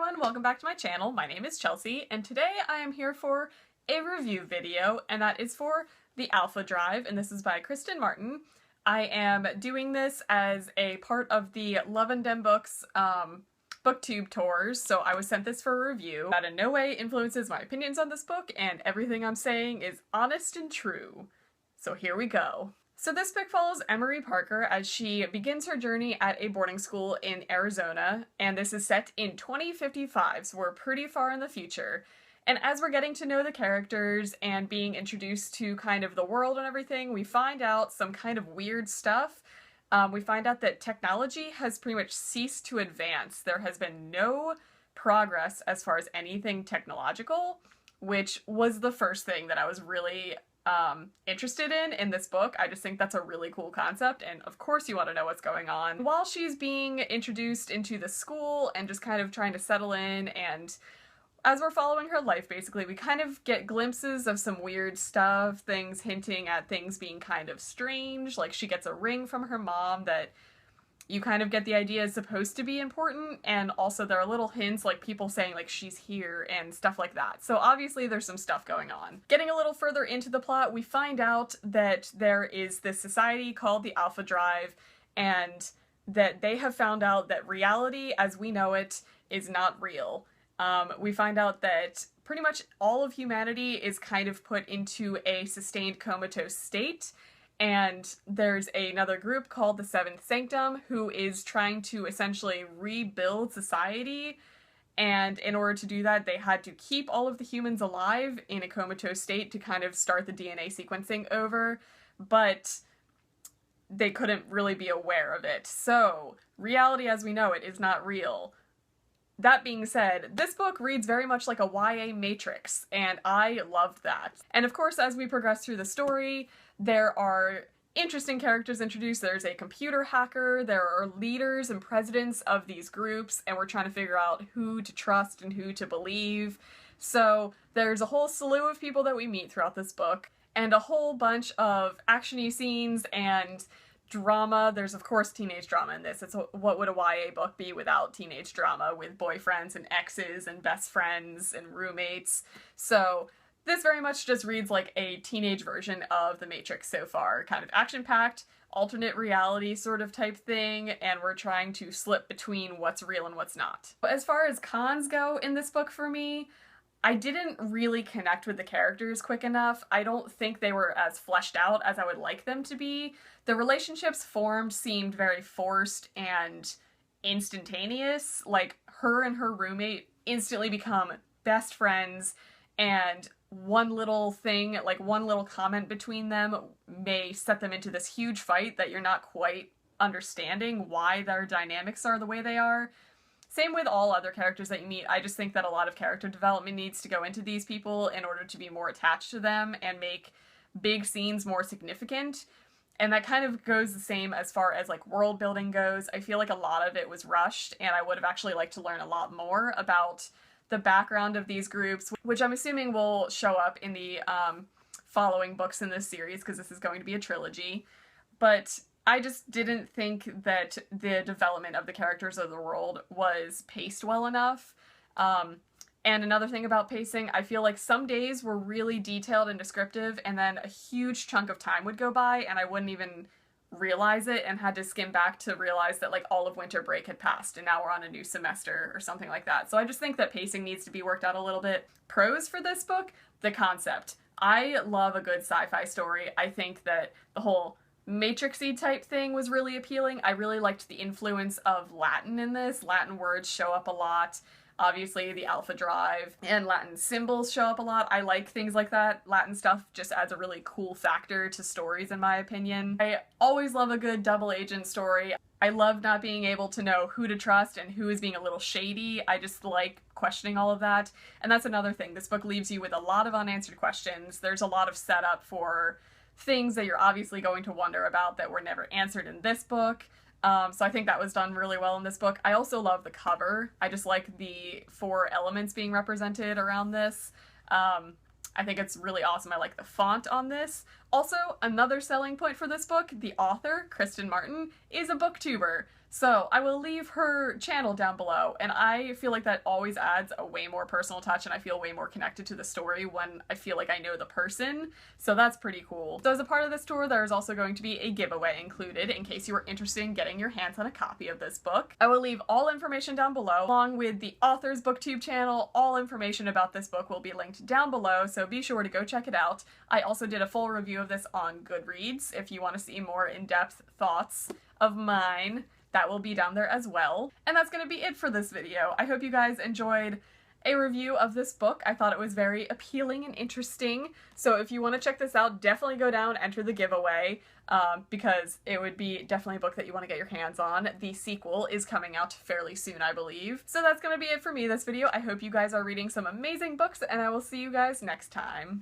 everyone, welcome back to my channel. My name is Chelsea, and today I am here for a review video, and that is for The Alpha Drive, and this is by Kristen Martin. I am doing this as a part of the Love and Dem Books booktube tours, so I was sent this for a review. That in no way influences my opinions on this book, and everything I'm saying is honest and true. So here we go. So this book follows Emery Parker as she begins her journey at a boarding school in Arizona, and this is set in 2055, so we're pretty far in the future. And as we're getting to know the characters and being introduced to kind of the world and everything, we find out some kind of weird stuff. We find out that technology has pretty much ceased to advance. There has been no progress as far as anything technological, which was the first thing that I was really interested in this book. I just think that's a really cool concept, and of course you want to know what's going on. While she's being introduced into the school and just kind of trying to settle in, and as we're following her life basically, we kind of get glimpses of some weird stuff, things hinting at things being kind of strange, like she gets a ring from her mom that you kind of get the idea is supposed to be important, and also there are little hints like people saying like she's here and stuff like that. So obviously there's some stuff going on. Getting a little further into the plot, we find out that there is this society called the Alpha Drive, and that they have found out that reality as we know it is not real. We find out that pretty much all of humanity is kind of put into a sustained comatose state. And there's another group called the Seventh Sanctum who is trying to essentially rebuild society, and in order to do that they had to keep all of the humans alive in a comatose state to kind of start the DNA sequencing over, but they couldn't really be aware of it. So reality as we know it is not real. That being said, this book reads very much like a YA Matrix, and I loved that. And of course, as we progress through the story, there are interesting characters introduced. There's a computer hacker, there are leaders and presidents of these groups, and we're trying to figure out who to trust and who to believe. So there's a whole slew of people that we meet throughout this book, and a whole bunch of action-y scenes and drama. There's of course teenage drama in this. What would a YA book be without teenage drama with boyfriends and exes and best friends and roommates? So this very much just reads like a teenage version of The Matrix so far. Kind of action-packed, alternate reality sort of type thing, and we're trying to slip between what's real and what's not. But as far as cons go in this book for me, I didn't really connect with the characters quick enough. I don't think they were as fleshed out as I would like them to be. The relationships formed seemed very forced and instantaneous. Like, her and her roommate instantly become best friends, and one little thing, like one little comment between them may set them into this huge fight that you're not quite understanding why their dynamics are the way they are. Same with all other characters that you meet. I just think that a lot of character development needs to go into these people in order to be more attached to them and make big scenes more significant. And that kind of goes the same as far as like world building goes. I feel like a lot of it was rushed, and I would have actually liked to learn a lot more about the background of these groups, which I'm assuming will show up in the following books in this series, because this is going to be a trilogy. But I just didn't think that the development of the characters of the world was paced well enough. And another thing about pacing, I feel like some days were really detailed and descriptive, and then a huge chunk of time would go by and I wouldn't even realize it, and had to skim back to realize that like all of winter break had passed and now we're on a new semester or something like that. So I just think that pacing needs to be worked out a little bit. Pros for this book, the concept. I love a good sci-fi story. I think that the whole Matrix-y type thing was really appealing. I really liked the influence of Latin in this. Latin words show up a lot. Obviously, the Alpha Drive and Latin symbols show up a lot. I like things like that. Latin stuff just adds a really cool factor to stories, in my opinion. I always love a good double agent story. I love not being able to know who to trust and who is being a little shady. I just like questioning all of that. And that's another thing. This book leaves you with a lot of unanswered questions. There's a lot of setup for things that you're obviously going to wonder about that were never answered in this book. So I think that was done really well in this book. I also love the cover. I just like the 4 elements being represented around this. I think it's really awesome. I like the font on this. Also, another selling point for this book, the author, Kristen Martin, is a booktuber. So I will leave her channel down below, and I feel like that always adds a way more personal touch, and I feel way more connected to the story when I feel like I know the person, so that's pretty cool. So as a part of this tour, there is also going to be a giveaway included in case you are interested in getting your hands on a copy of this book. I will leave all information down below, along with the author's booktube channel. All information about this book will be linked down below, so be sure to go check it out. I also did a full review of this on Goodreads if you want to see more in-depth thoughts of mine. That will be down there as well. And that's going to be it for this video. I hope you guys enjoyed a review of this book. I thought it was very appealing and interesting. So if you want to check this out, definitely go down, enter the giveaway, because it would be definitely a book that you want to get your hands on. The sequel is coming out fairly soon, I believe. So that's going to be it for me this video. I hope you guys are reading some amazing books, and I will see you guys next time.